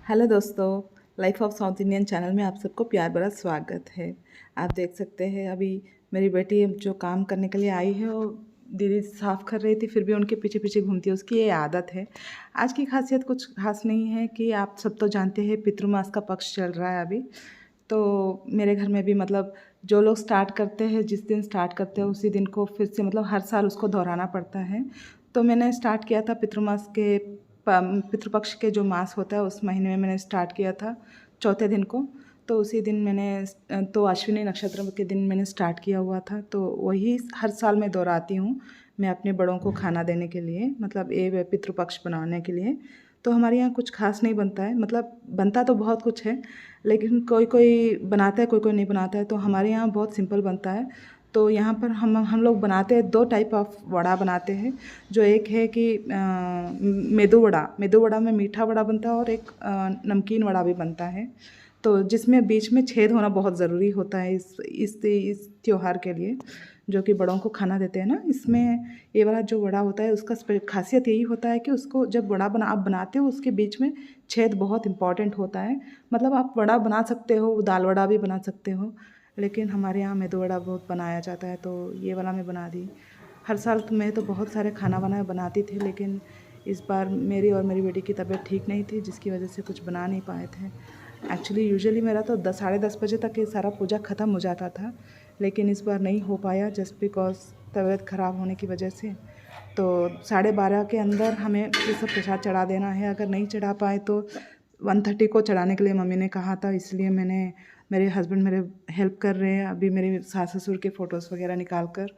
Hello दोस्तों, life of south Indian channel में आप सबको प्यार भरा स्वागत है। आप देख सकते हैं अभी मेरी बेटी जो काम करने के लिए आई है वो दीदी साफ़ कर रही थी, फिर भी उनके पीछे पीछे घूमती है। उसकी ये आदत है। आज की खासियत कुछ खास नहीं है कि आप सब तो जानते हैं पितृमास का पक्ष चल रहा है अभी। तो मेरे घर में भी मतलब जो लोग स्टार्ट करते हैं, जिस दिन स्टार्ट करते हैं उसी दिन को फिर से मतलब हर साल उसको दोहराना पड़ता है। तो मैंने स्टार्ट किया था पितृमास के पितृपक्ष के जो मास होता है उस महीने में मैंने स्टार्ट किया था चौथे दिन को। तो उसी दिन मैंने तो अश्विनी नक्षत्र के दिन मैंने स्टार्ट किया हुआ था। तो वही हर साल मैं दोहराती हूँ, मैं अपने बड़ों को खाना देने के लिए, मतलब ये पितृपक्ष बनाने के लिए। तो हमारे यहाँ कुछ खास नहीं बनता है, मतलब बनता तो बहुत कुछ है लेकिन कोई कोई बनाता है, कोई कोई नहीं बनाता है। तो हमारे यहाँ बहुत सिंपल बनता है। तो यहाँ पर हम लोग बनाते हैं, दो टाइप ऑफ वड़ा बनाते हैं। जो एक है कि मेदू वड़ा में मीठा वड़ा बनता है और एक नमकीन वड़ा भी बनता है। तो जिसमें बीच में छेद होना बहुत ज़रूरी होता है इस त्योहार के लिए, जो कि बड़ों को खाना देते हैं ना। इसमें ये वाला जो वड़ा होता है उसका खासियत यही होता है कि उसको जब वड़ा आप बनाते हो उसके बीच में छेद बहुत इंपॉर्टेंट होता है। मतलब आप वड़ा बना सकते हो, दाल वड़ा भी बना सकते हो, लेकिन हमारे यहाँ मेदू वड़ा बहुत बनाया जाता है। तो ये वाला मैं बना दी। हर साल तो मैं तो बहुत सारे खाना बनाती थी, लेकिन इस बार मेरी और मेरी बेटी की तबीयत ठीक नहीं थी, जिसकी वजह से कुछ बना नहीं पाए थे। एक्चुअली यूजुअली मेरा तो 10 साढ़े 10 बजे तक ये सारा पूजा ख़त्म हो जाता था, लेकिन इस बार नहीं हो पाया जस्ट बिकॉज तबीयत ख़राब होने की वजह से। तो 12:30 के अंदर हमें ये सब प्रसाद चढ़ा देना है। अगर नहीं चढ़ा पाए तो 1:30 को चढ़ाने के लिए मम्मी ने कहा था, इसलिए मेरे हस्बैंड मेरे हेल्प कर रहे हैं अभी। मेरे सास ससुर के फ़ोटोज़ वगैरह निकाल कर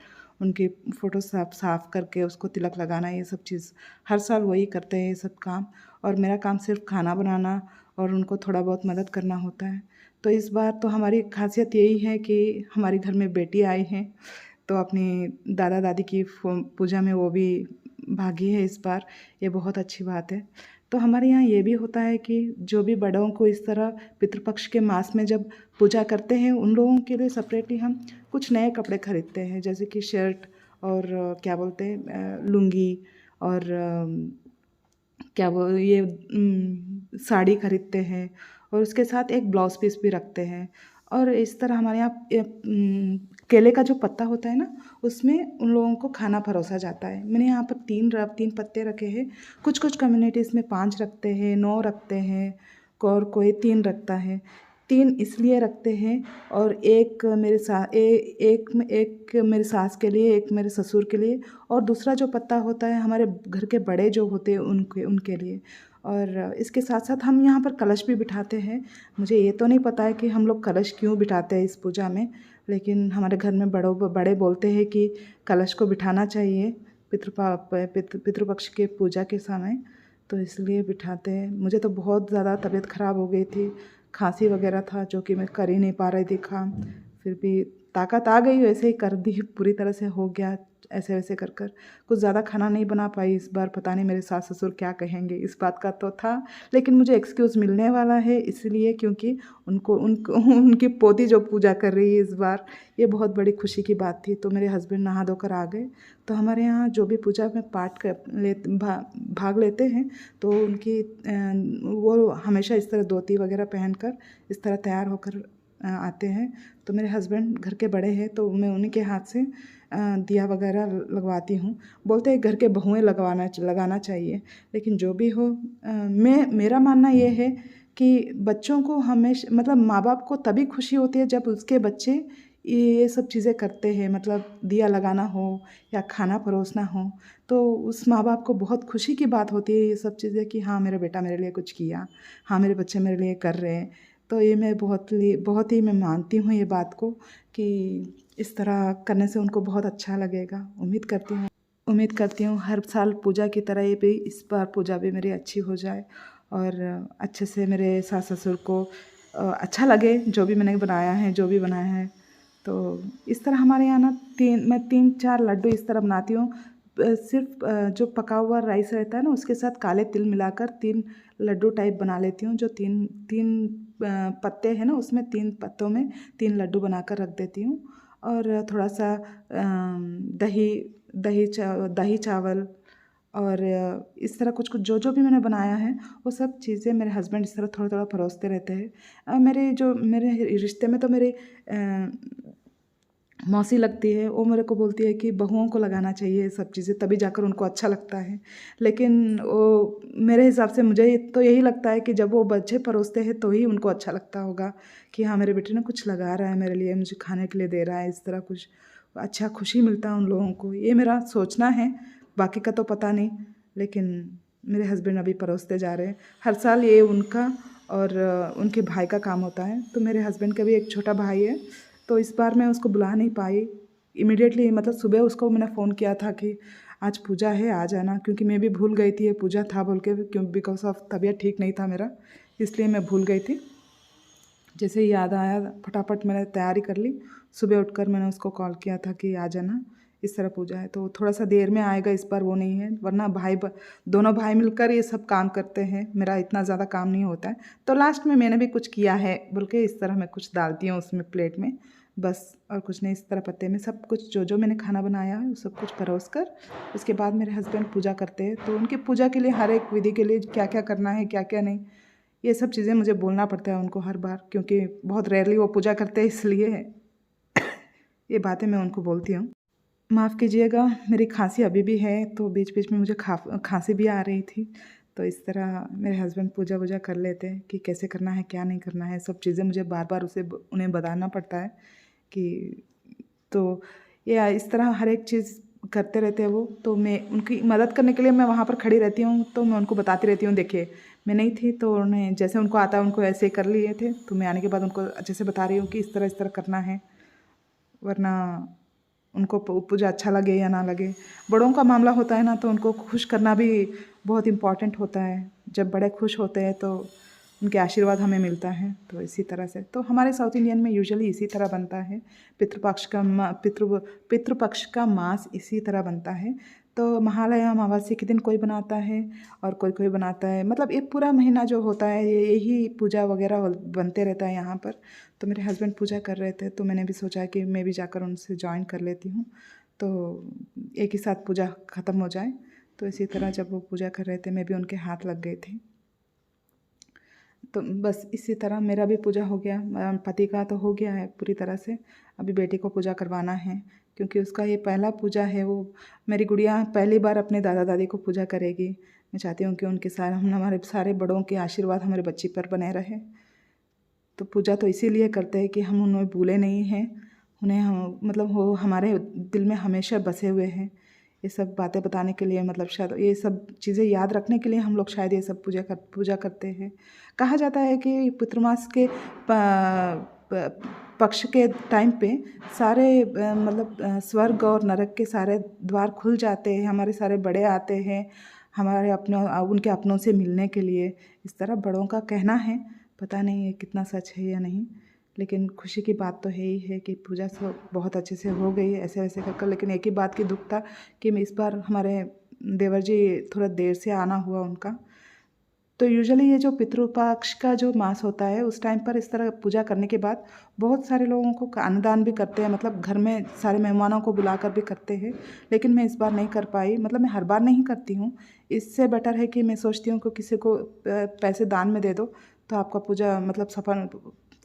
उनकी फ़ोटो साफ़ करके उसको तिलक लगाना, ये सब चीज़ हर साल वही करते हैं ये सब काम। और मेरा काम सिर्फ खाना बनाना और उनको थोड़ा बहुत मदद करना होता है। तो इस बार तो हमारी खासियत यही है कि हमारे घर में बेटी आई है, तो अपनी दादा दादी की पूजा में वो भी भागी है इस बार। ये बहुत अच्छी बात है। तो हमारे यहाँ ये भी होता है कि जो भी बड़ों को इस तरह पितृपक्ष के मास में जब पूजा करते हैं उन लोगों के लिए सेपरेटली हम कुछ नए कपड़े खरीदते हैं, जैसे कि शर्ट और क्या बोलते हैं लुंगी, और क्या वो ये साड़ी खरीदते हैं, और उसके साथ एक ब्लाउज पीस भी रखते हैं। और इस तरह हमारे यहाँ केले का जो पत्ता होता है ना, उसमें उन लोगों को खाना परोसा जाता है। मैंने यहाँ पर तीन पत्ते रखे हैं। कुछ कुछ कम्युनिटीज़ में 5 रखते हैं, 9 रखते हैं, और कोई 3 रखता है। 3 इसलिए रखते हैं, और एक मेरे सास के लिए, एक मेरे ससुर के लिए, और दूसरा जो पत्ता होता है हमारे घर के बड़े जो होते हैं उनके उनके लिए। और इसके साथ साथ हम यहाँ पर कलश भी बिठाते हैं। मुझे ये तो नहीं पता है कि हम लोग कलश क्यों बिठाते हैं इस पूजा में, लेकिन हमारे घर में बड़े बोलते हैं कि कलश को बिठाना चाहिए पितृपक्ष के पूजा के समय, तो इसलिए बिठाते हैं। मुझे तो बहुत ज़्यादा तबीयत ख़राब हो गई थी, खांसी वगैरह था, जो कि मैं कर ही नहीं पा रही थी काम। फिर भी ताकत आ गई, वैसे ही कर दी, पूरी तरह से हो गया। ऐसे वैसे कर कर कुछ ज़्यादा खाना नहीं बना पाई इस बार। पता नहीं मेरे सास ससुर क्या कहेंगे, इस बात का तो था, लेकिन मुझे एक्सक्यूज़ मिलने वाला है इसलिए, क्योंकि उनको उनकी पोती जो पूजा कर रही है इस बार, ये बहुत बड़ी खुशी की बात थी। तो मेरे हस्बैंड नहा धोकर आ गए। तो हमारे यहाँ जो भी पूजा में भाग लेते हैं, तो वो हमेशा इस तरह धोती वगैरह पहनकर इस तरह तैयार होकर आते हैं। तो मेरे हस्बैंड घर के बड़े हैं, तो मैं उन्हीं के हाथ से दिया वगैरह लगवाती हूँ। बोलते हैं घर के बहुएं लगाना चाहिए, लेकिन जो भी हो, मेरा मानना ये है कि बच्चों को हमेशा, मतलब माँ बाप को तभी खुशी होती है जब उसके बच्चे ये सब चीज़ें करते हैं, मतलब दिया लगाना हो या खाना परोसना हो, तो उस माँ बाप को बहुत खुशी की बात होती है ये सब चीज़ें, कि हाँ मेरा बेटा मेरे लिए कुछ किया, हाँ मेरे बच्चे मेरे लिए कर रहे हैं। तो ये मैं बहुत ही मैं मानती हूँ ये बात को, कि इस तरह करने से उनको बहुत अच्छा लगेगा। उम्मीद करती हूँ हर साल पूजा की तरह ये भी इस बार पूजा भी मेरी अच्छी हो जाए, और अच्छे से मेरे सास ससुर को अच्छा लगे जो भी मैंने बनाया है, जो भी बनाया है। तो इस तरह हमारे यहाँ ना 3-4 लड्डू इस तरह बनाती हूँ। सिर्फ जो पका हुआ राइस रहता है ना, उसके साथ काले तिल मिलाकर 3 लड्डू टाइप बना लेती हूँ। जो तीन तीन पत्ते हैं ना, उसमें 3 पत्तों में 3 लड्डू बनाकर रख देती हूँ। और थोड़ा सा दही दही चावल और इस तरह कुछ कुछ जो जो भी मैंने बनाया है वो सब चीज़ें मेरे हस्बैंड इस तरह थोड़ा थोड़ा परोसते रहते हैं। मेरे रिश्ते में तो मेरे मौसी लगती है, वो मेरे को बोलती है कि बहुओं को लगाना चाहिए ये सब चीज़ें, तभी जाकर उनको अच्छा लगता है। लेकिन वो मेरे हिसाब से मुझे तो यही लगता है कि जब वो बच्चे परोसते हैं तो ही उनको अच्छा लगता होगा कि हाँ, मेरे बेटे ने कुछ लगा रहा है मेरे लिए, मुझे खाने के लिए दे रहा है, इस तरह कुछ अच्छा खुशी मिलता है उन लोगों को। ये मेरा सोचना है, बाकी का तो पता नहीं। लेकिन मेरे हस्बैंड अभी परोसते जा रहे हैं। हर साल ये उनका और उनके भाई का काम होता है। तो मेरे हस्बैंड का भी एक छोटा भाई है, तो इस बार मैं उसको बुला नहीं पाई। इमीडिएटली मतलब सुबह उसको मैंने फ़ोन किया था कि आज पूजा है, आ जाना, क्योंकि मैं भी भूल गई थी ये पूजा था बोल के, क्यों बिकॉज़ ऑफ तबीयत ठीक नहीं था मेरा, इसलिए मैं भूल गई थी। जैसे ही याद आया फटाफट मैंने तैयारी कर ली। सुबह उठकर मैंने उसको कॉल किया था कि आ जाना, इस तरह पूजा है। तो थोड़ा सा देर में आएगा इस बार, वो नहीं है, वरना दोनों भाई मिलकर ये सब काम करते हैं, मेरा इतना ज़्यादा काम नहीं होता है। तो लास्ट में मैंने भी कुछ किया है बोल के इस तरह मैं कुछ डालती हूँ उसमें प्लेट में, बस और कुछ नहीं। इस तरह पत्ते में सब कुछ जो जो मैंने खाना बनाया है वो सब कुछ परोस कर उसके बाद मेरे हस्बैंड पूजा करते हैं। तो उनकी पूजा के लिए हर एक विधि के लिए क्या क्या करना है, क्या क्या नहीं, ये सब चीज़ें मुझे बोलना पड़ता है उनको हर बार, क्योंकि बहुत रेयरली वो पूजा करते हैं, इसलिए ये बातें मैं उनको बोलती हूँ। माफ़ कीजिएगा, मेरी खांसी अभी भी है, तो बीच बीच में मुझे खांसी भी आ रही थी। तो इस तरह मेरे हस्बैंड पूजा वूजा कर लेते हैं कि कैसे करना है, क्या नहीं करना है, सब चीज़ें मुझे बार बार उन्हें बताना पड़ता है कि, तो ये इस तरह हर एक चीज़ करते रहते हैं वो। तो मैं उनकी मदद करने के लिए मैं वहाँ पर खड़ी रहती हूँ, तो मैं उनको बताती रहती हूँ, देखिए मैं नहीं थी तो उन्हें जैसे उनको आता है उनको ऐसे कर लिए थे, तो मैं आने के बाद उनको अच्छे से बता रही हूँ कि इस तरह करना है, वरना उनको पूजा अच्छा लगे या ना लगे। बड़ों का मामला होता है ना, तो उनको खुश करना भी बहुत इम्पॉर्टेंट होता है। जब बड़े खुश होते हैं तो उनके आशीर्वाद हमें मिलता है। तो इसी तरह से तो हमारे साउथ इंडियन में यूजुअली इसी तरह बनता है। पितृपक्ष का मांस इसी तरह बनता है। तो महालया अमावस्या के दिन कोई बनाता है और कोई कोई बनाता है, मतलब एक पूरा महीना जो होता है यही पूजा वगैरह बनते रहता है यहाँ पर। तो मेरे हस्बैंड पूजा कर रहे थे, तो मैंने भी सोचा कि मैं भी जाकर उनसे जॉइन कर लेती हूँ, तो एक ही साथ पूजा ख़त्म हो जाए। तो इसी तरह जब वो पूजा कर रहे थे मैं भी उनके हाथ लग गई थी। तो बस इसी तरह मेरा भी पूजा हो गया, पति का तो हो गया है पूरी तरह से। अभी बेटी को पूजा करवाना है, क्योंकि उसका ये पहला पूजा है। वो मेरी गुड़िया पहली बार अपने दादा दादी को पूजा करेगी। मैं चाहती हूँ कि उनके सारे हमारे सारे बड़ों के आशीर्वाद हमारे बच्ची पर बने रहे। तो पूजा तो इसीलिए करते हैं कि हम उन्हें भूले नहीं हैं, उन्हें हम मतलब वो हमारे दिल में हमेशा बसे हुए हैं। ये सब बातें बताने के लिए, मतलब शायद ये सब चीज़ें याद रखने के लिए हम लोग शायद ये सब पूजा करते हैं। कहा जाता है कि पितृमास के पक्ष के टाइम पे सारे स्वर्ग और नरक के सारे द्वार खुल जाते हैं, हमारे सारे बड़े आते हैं हमारे अपनों उनके अपनों से मिलने के लिए। इस तरह बड़ों का कहना है, पता नहीं ये कितना सच है या नहीं। लेकिन खुशी की बात तो है ही है कि पूजा सब बहुत अच्छे से हो गई है ऐसे वैसे कर। लेकिन एक ही बात की दुख था कि मैं इस बार हमारे देवर जी थोड़ा देर से आना हुआ उनका। तो यूजुअली ये जो पितृपक्ष का जो मास होता है उस टाइम पर इस तरह पूजा करने के बाद बहुत सारे लोगों को अन्नदान भी करते हैं, मतलब घर में सारे मेहमानों को बुलाकर भी करते हैं। लेकिन मैं इस बार नहीं कर पाई, मतलब मैं हर बार नहीं करती हूँ। इससे बेटर है कि मैं सोचती हूँ कि किसी को पैसे दान में दे दो, तो आपका पूजा मतलब सफल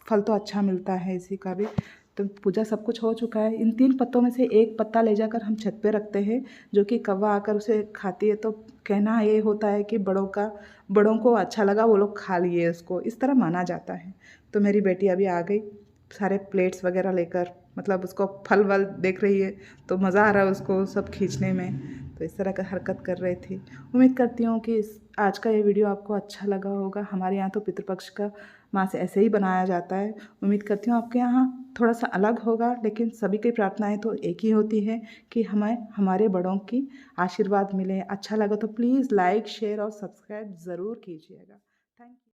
फल तो अच्छा मिलता है इसी का भी। तो पूजा सब कुछ हो चुका है। इन 3 पत्तों में से एक पत्ता ले जाकर हम छत पे रखते हैं, जो कि कौवा आकर उसे खाती है। तो कहना ये होता है कि बड़ों को अच्छा लगा, वो लोग खा लिए उसको, इस तरह माना जाता है। तो मेरी बेटी अभी आ गई सारे प्लेट्स वगैरह लेकर, मतलब उसको फल वल देख रही है तो मज़ा आ रहा है उसको सब खींचने में। तो इस तरह का हरकत कर रही थी। उम्मीद करती हूँ कि आज का ये वीडियो आपको अच्छा लगा होगा। हमारे यहाँ तो पितृपक्ष का मांस ऐसे ही बनाया जाता है। उम्मीद करती हूँ आपके यहाँ थोड़ा सा अलग होगा, लेकिन सभी की प्रार्थनाएं तो एक ही होती है कि हमें हमारे बड़ों की आशीर्वाद मिले। अच्छा लगा तो प्लीज़ लाइक शेयर और सब्सक्राइब ज़रूर कीजिएगा। Thank you.